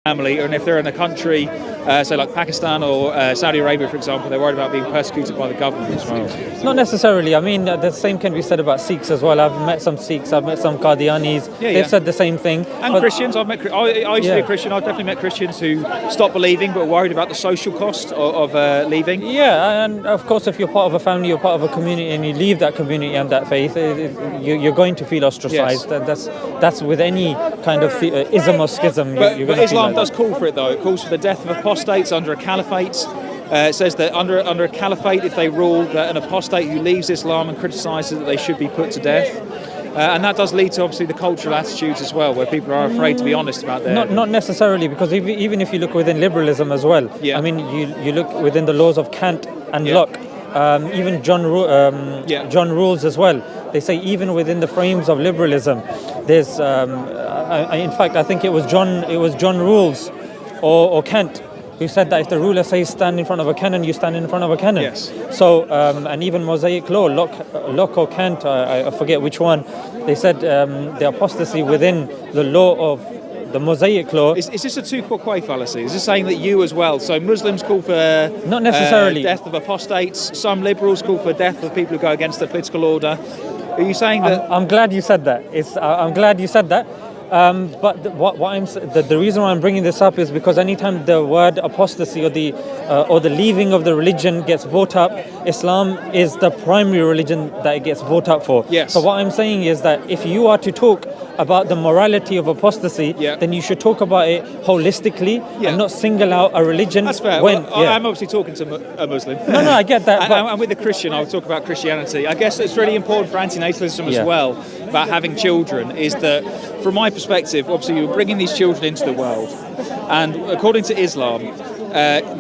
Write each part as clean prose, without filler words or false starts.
family, and if they're in a country, say like Pakistan or Saudi Arabia, for example, they're worried about being persecuted by the government as well. Not necessarily. I mean, the same can be said about Sikhs as well. I've met some Sikhs, I've met some Qadianis. They've said the same thing. And Christians, I used to be a Christian. I've definitely met Christians who stopped believing but worried about the social cost of leaving. Yeah, and of course, if you're part of a family, you're part of a community, and you leave that community and that faith, you're going to feel ostracized. And that's with any kind of ism or schism. But Islam does call for it, though. It calls for the death of apostates under a caliphate. It says that under a caliphate, if they rule, that an apostate who leaves Islam and criticises it, that they should be put to death. And that does lead to, obviously, the cultural attitudes as well, where people are afraid to be honest about their... Not necessarily, because even if you look within liberalism as well, I mean, you look within the laws of Kant and Locke, even John Rawls as well. They say even within the frames of liberalism, there's... in fact, I think it was John Rawls or Kant who said that if the ruler says stand in front of a cannon, you stand in front of a cannon. Yes. So, and even Mosaic law, Locke or Kant, I forget which one, they said the apostasy within the law of the Mosaic law. Is this a two-quay fallacy? Is this saying that you as well? So Muslims call for not necessarily death of apostates. Some liberals call for death of people who go against the political order. Are you saying that? I'm glad you said that. I'm glad you said that. But the reason why I'm bringing this up is because anytime the word apostasy or the leaving of the religion gets brought up, Islam is the primary religion that it gets brought up for. Yes. So what I'm saying is that if you are to talk about the morality of apostasy, then you should talk about it holistically and not single out a religion. That's fair. I'm obviously talking to a Muslim. No, I get that. And with a Christian, I'll talk about Christianity. I guess it's really important for antinatalism as well, about having children, is that from my perspective, obviously you're bringing these children into the world, and according to Islam,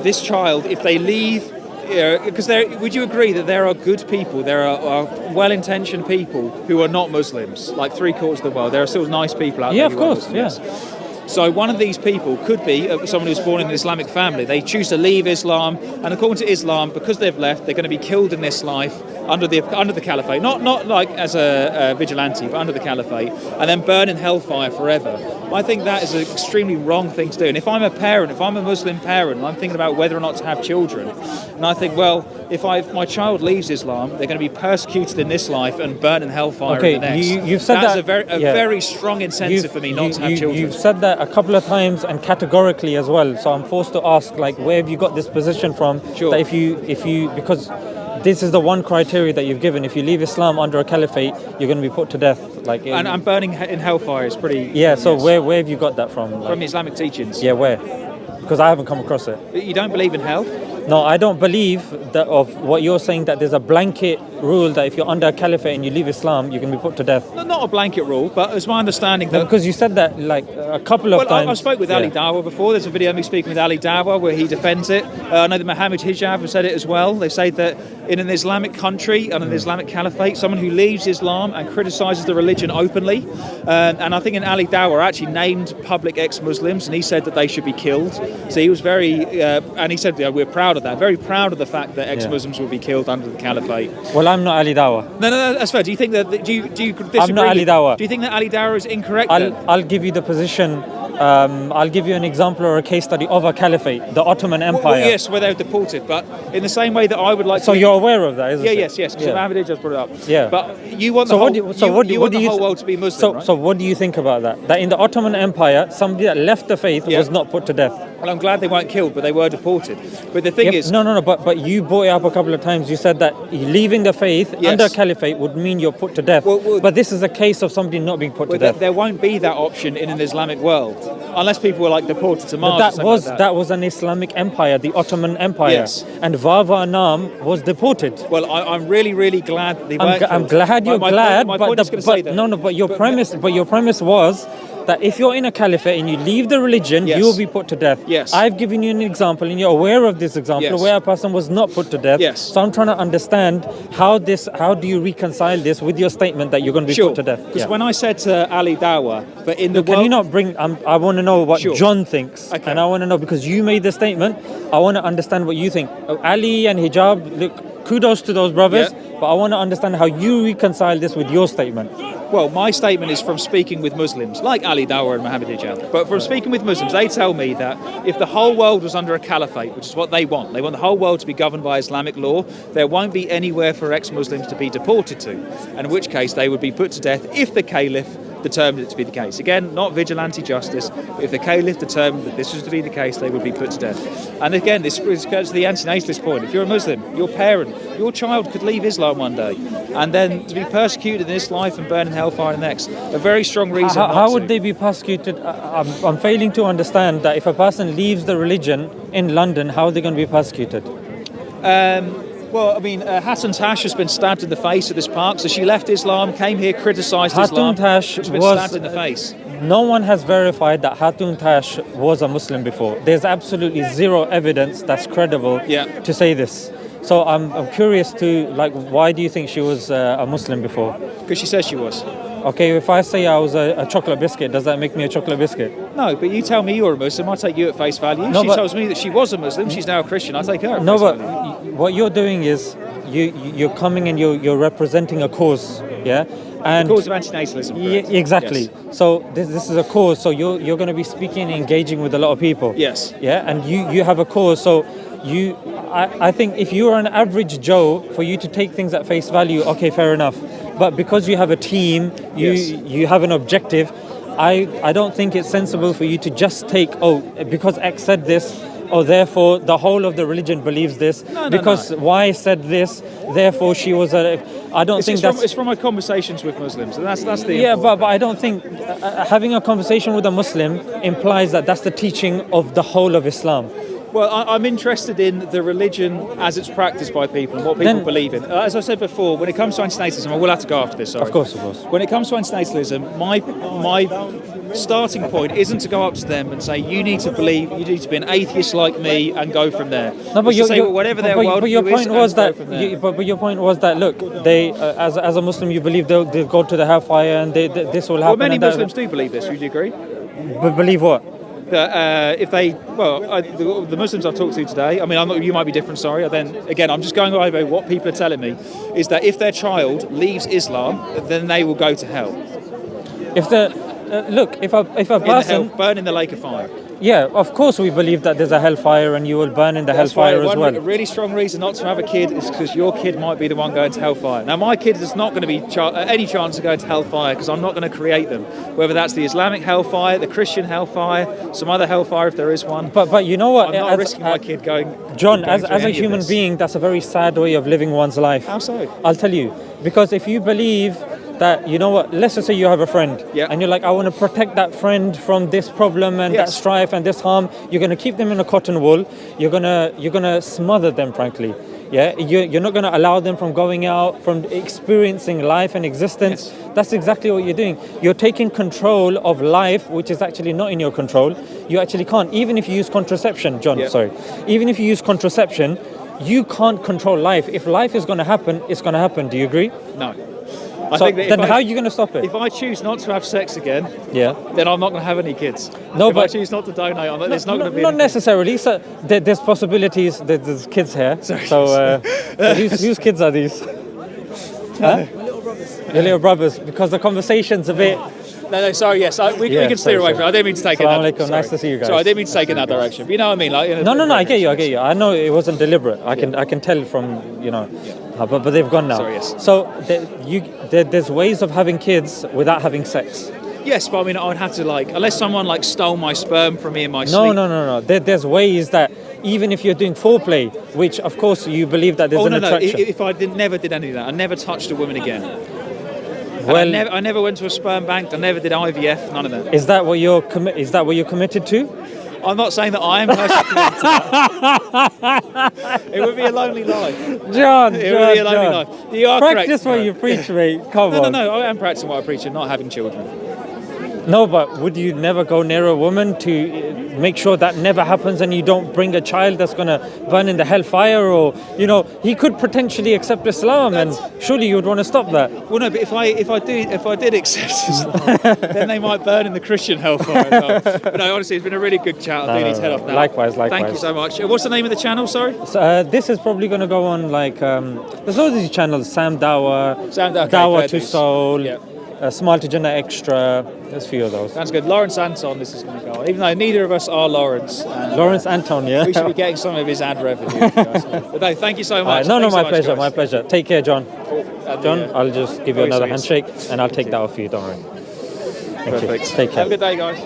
this child, if they leave, because would you agree that there are good people, there are well-intentioned people who are not Muslims, like 3/4 of the world, there are still nice people out there. Yeah, of course, yes. So one of these people could be someone who's born in an Islamic family. They choose to leave Islam, and according to Islam, because they've left, they're going to be killed in this life under the caliphate, not like as a vigilante, but under the caliphate, and then burn in hellfire forever. I think that is an extremely wrong thing to do. And if I'm a parent, if I'm a Muslim parent, I'm thinking about whether or not to have children, and I think, well, if my child leaves Islam, they're going to be persecuted in this life and burn in hellfire in the next. You've said that's a very strong incentive for me not to have children. You've said that a couple of times and categorically as well. So I'm forced to ask, like, where have you got this position from? Sure. That if you because this is the one criteria that you've given. If you leave Islam under a caliphate, you're going to be put to death. And burning in hellfire is pretty... Yeah, so where have you got that from? From Islamic teachings. Yeah, where? Because I haven't come across it. You don't believe in hell? No, I don't believe that of what you're saying, that there's a blanket rule that if you're under a caliphate and you leave Islam, you can be put to death. No, not a blanket rule, but it's my understanding that... Because you said that like a couple of times. I spoke with Ali Dawah before. There's a video of me speaking with Ali Dawah where he defends it. I know that Mohammed Hijab has said it as well. They say that in an Islamic country and an Islamic caliphate, someone who leaves Islam and criticises the religion openly, and I think in Ali Dawah actually named public ex-Muslims, and he said that they should be killed. So he was very... and he said, we're proud of that, very proud of the fact that ex-Muslims will be killed under the caliphate. Well, I'm not Ali Dawah. No, that's fair. Do you think that... Do you disagree? I'm not Ali Dawah. Do you think that Ali Dawah is incorrect? I'll give you the position. I'll give you an example or a case study of a caliphate, the Ottoman Empire. Well, yes, where they were deported, but in the same way that I would like to... So you're aware of that, isn't it? Yes, because Mohammed just brought it up. Yeah. But you want the whole world to be Muslim, right? So what do you think about that? That in the Ottoman Empire, somebody that left the faith was not put to death. Well, I'm glad they weren't killed, but they were deported. But the thing is... No, but you brought it up a couple of times. You said that leaving the faith under a caliphate would mean you're put to death. But this is a case of somebody not being put to death. There won't be that option in an Islamic world, unless people were deported to Mars. That was an Islamic empire, the Ottoman Empire. Yes. And Vava Anam was deported. Well, I'm really, really glad that they weren't killed. I'm glad you're glad, but your premise was that if you're in a caliphate and you leave the religion, you will be put to death. Yes. I've given you an example, and you're aware of this example where a person was not put to death. Yes. So I'm trying to understand how do you reconcile this with your statement that you're going to be put to death? Because when I said to Ali Dawah, but in the can you not bring? I want to know what John thinks, okay. And I want to know, because you made the statement. I want to understand what you think. Ali and hijab. Look, kudos to those brothers. but I want to understand how you reconcile this with your statement. Well, my statement is from speaking with Muslims, like Ali Dawah and Muhammad Hijab. But from speaking with Muslims, they tell me that if the whole world was under a caliphate, which is what they want the whole world to be governed by Islamic law, there won't be anywhere for ex-Muslims to be deported to, and in which case they would be put to death if the caliph determined it to be the case. Again, not vigilante justice. If the caliph determined that this was to be the case, they would be put to death. And again, this goes to the anti-natalist point. If you're a Muslim, your parent, your child could leave Islam one day, and then to be persecuted in this life and burn in hellfire in the next. A very strong reason. How would they be persecuted? I'm failing to understand that if a person leaves the religion in London, how are they going to be persecuted? Well, I mean, Hatun Tash has been stabbed in the face at this park. So she left Islam, came here, criticised Islam. Hatun Tash was stabbed in the face. No one has verified that Hatun Tash was a Muslim before. There's absolutely zero evidence that's credible to say this. So I'm curious to, like, why do you think she was a Muslim before? Because she says she was. Okay, if I say I was a chocolate biscuit, does that make me a chocolate biscuit? No, but you tell me you're a Muslim, I take you at face value. No, she tells me that she was a Muslim, she's now a Christian, I take her at face value. What you're doing is you're coming and you're representing a cause, yeah? And the cause of anti-natalism. Exactly. Yes. So this is a cause. So you're going to be speaking and engaging with a lot of people. Yes. Yeah, and you have a cause. So I think if you're an average Joe, for you to take things at face value, okay, fair enough. But because you have a team, you have an objective, I don't think it's sensible for you to just take, because X said this, therefore the whole of the religion believes this. Because Y said this, therefore she was I don't think that's... It's from my conversations with Muslims, and that's the... Yeah, but I don't think having a conversation with a Muslim implies that that's the teaching of the whole of Islam. Well, I'm interested in the religion as it's practiced by people and what people believe in. As I said before, when it comes to anti-natalism, I will have to go after this, sorry. Of course. When it comes to anti-natalism, my starting point isn't to go up to them and say, you need to be an atheist like me and go from there. No, but your point was that, look, they, as a Muslim, you believe they'll go to the hellfire and this will happen. Well, many Muslims do believe this, would you agree? Believe what? That the Muslims I've talked to today, I mean, you might be different, sorry. Then again, I'm just going over what people are telling me, is that if their child leaves Islam, then they will go to hell. If a person burn in the lake of fire. Yeah, of course we believe that there's a hellfire and you will burn in the hellfire as well. A really strong reason not to have a kid is because your kid might be the one going to hellfire. Now, my kid is not going to be any chance of going to hellfire because I'm not going to create them. Whether that's the Islamic hellfire, the Christian hellfire, some other hellfire if there is one. But you know what? I'm not risking my kid going... John, as a human being, that's a very sad way of living one's life. How so? I'll tell you. Because if you believe that, you know what, let's just say you have a friend and you're like, I want to protect that friend from this problem and that strife and this harm. You're going to keep them in a cotton wool. You're going to smother them, frankly. Yeah, you're not going to allow them from going out, from experiencing life and existence. That's exactly what you're doing. You're taking control of life, which is actually not in your control. You actually can't. Even if you use contraception, John, even if you use contraception, you can't control life. If life is going to happen, it's going to happen. Do you agree? No. Then how are you going to stop it? If I choose not to have sex again, then I'm not going to have any kids. No, if I choose not to donate, there's not going to be. Not necessarily. So there's possibilities. There's kids here. Whose kids are these? My little brothers. Your little brothers, because the conversation's a bit. No, sorry, yes. We can steer away from it. I didn't mean to take it that direction. Nice to see you guys. Sorry, I didn't mean to take it in that direction. But you know what I mean? No, I get you. I know it wasn't deliberate. I can tell from, but they've gone now. Sorry, yes. So there's ways of having kids without having sex. Yes, but I mean, I would have to, unless someone stole my sperm from me in my sleep. No. There's ways that even if you're doing foreplay, which of course you believe that there's an attraction. If I never did any of that, I never touched a woman again. Well, I never went to a sperm bank. I never did IVF. None of that. Is that what you're committed to? I'm not saying that I am personally committed to that. It would be a lonely life. John, it would be a lonely life. You are practice what you preach, mate. Come on. No. I am practicing what I preach and not having children. No, but would you never go near a woman to make sure that never happens and you don't bring a child that's going to burn in the hellfire? Or, you know, he could potentially accept Islam and surely you would want to stop that. Well, no, but if I did accept Islam, then they might burn in the Christian hellfire as well. But no, honestly, it's been a really good chat. I do need to head off now. Likewise. Thank you so much. What's the name of the channel, sorry? So, this is probably going to go on like, there's loads of these channels, Sam Dawa, Dawa to Soul, Smile to Jannah Extra, there's a few of those. That's good. Lawrence Anton, this is going to go on. Even though neither of us are Lawrence. Lawrence Anton, yeah. We should be getting some of his ad revenue. But no, thank you so much. My pleasure. Take care, John. John, Yeah. I'll just give you another handshake and I'll take that off you, don't worry. Thank you. Take care. Have a good day, guys.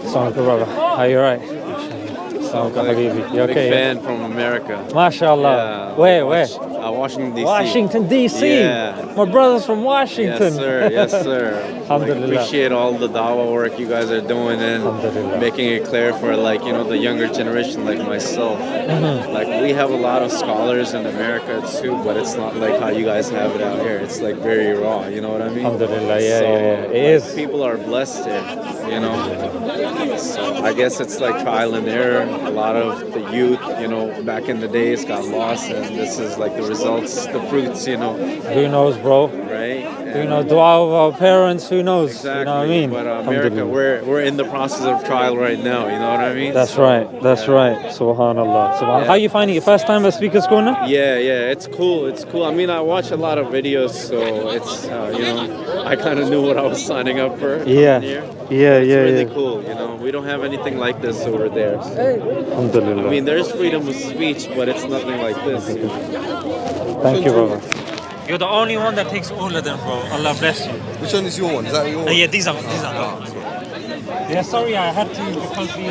Assalamu alaikum, brother. Are you alright? Habibi. You okay? Big fan from America. MashaAllah. Yeah. Where? Washington, D.C. Washington, D.C. Yeah. My brother's from Washington. Yes, sir. Alhamdulillah. Appreciate all the dawah work you guys are doing and making it clear for the younger generation like myself. Like we have a lot of scholars in America too, but it's not like how you guys have it out here. It's like very raw, you know what I mean? Alhamdulillah, yeah. It is. People are blessed here, you know. So I guess it's like trial and error. A lot of the youth, back in the days got lost, and this is like the results, the fruits, Who knows, bro? Right? Who knows? Dua of our parents, who knows? Exactly. You know what I mean? But America, we're in the process of trial right now, you know what I mean? That's right. Subhanallah. Yeah. How are you finding it? First time at Speaker's Corner? Yeah, it's cool. I mean, I watch a lot of videos, so it's, I kind of knew what I was signing up for. Yeah. It's really cool, We don't have anything like this over there. Alhamdulillah. I mean, there's freedom of speech, but it's nothing like this. Thank you, brother. You're the only one that takes all of them, bro. Allah bless you. Which one is your one? Is that your one? Yeah, these are. Yeah, sorry, I had to because we.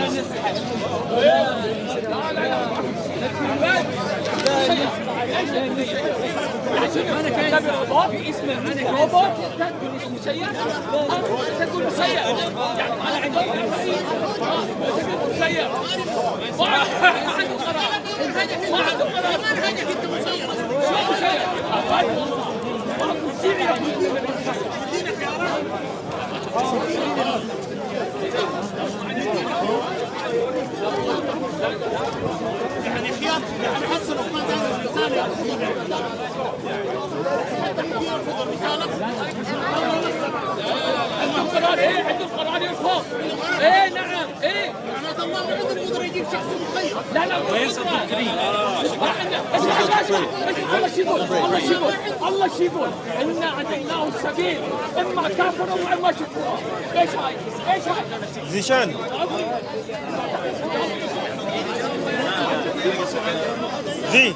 قرار عنده قرار يرفض نعم معناته الله عذر يقدر يجيب شخص مخير لا وين صدق كريم الله شو يقول إنا عديناه السبيل إما كافر وإما شكور ايش هاي زيشان زي